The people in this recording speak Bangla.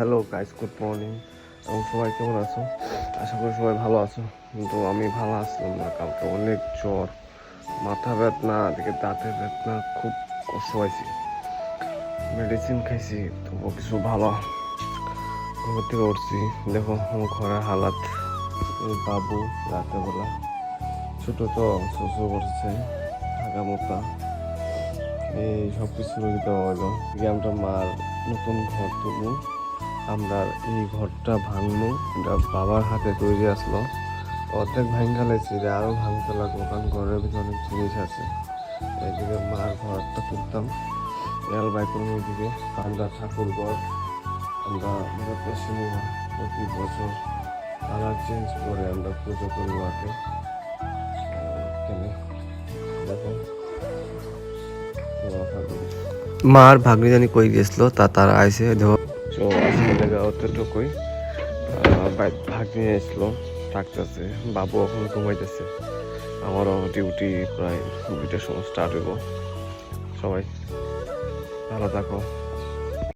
Hello guys, good morning. এবং সবাই কেমন আছো? আশা করি সবাই ভালো আছো। কিন্তু আমি ভালো আসলাম না, কালকে অনেক জ্বর, মাথা ব্যথা, এদিকে দাঁতের ব্যথা, খুব কষ্ট হয়েছি। মেডিসিন খাইছি তবুও কিছু ভালো। ঘুম থেকে উঠছি, দেখো আমার ঘরের হালাত। বাবু রাতে বেলা ছোট তো শ্বশুর করছে, থাকা মতো এই সব কিছু দিতে হলো। আমরা মার নতুন ঘর তুলবো, আমরা এই ঘরটা ভাঙবো। এটা বাবার হাতে তৈরি আসলো, অর্ধেক ভাঙা লেছি, আরো ভাঙতে লাগবো, কারণ ঘরের ভিতরে অনেক জিনিস আছে। এইদিকে মার ঘরটা তুলতাম, এল বাইকের ওইদিকে আমরা ঠাকুর ঘর, আমরা পশ্চিমবঙ্গ প্রতি বছর কালার চেঞ্জ করে আমরা পুজো করি মাকে। দেখো মার ভাগ্নি জানি কই গেছিল, তারা আইসে দেখো। তো আজকে লেগে অতটুকুই। ভাগ্নি আসলো, থাকতেছে। বাবু এখন ঘুমাইতেছে। আমারও ডিউটি প্রায় 2টার সময় স্টার্ট হইব। সবাই ভালো থাকো।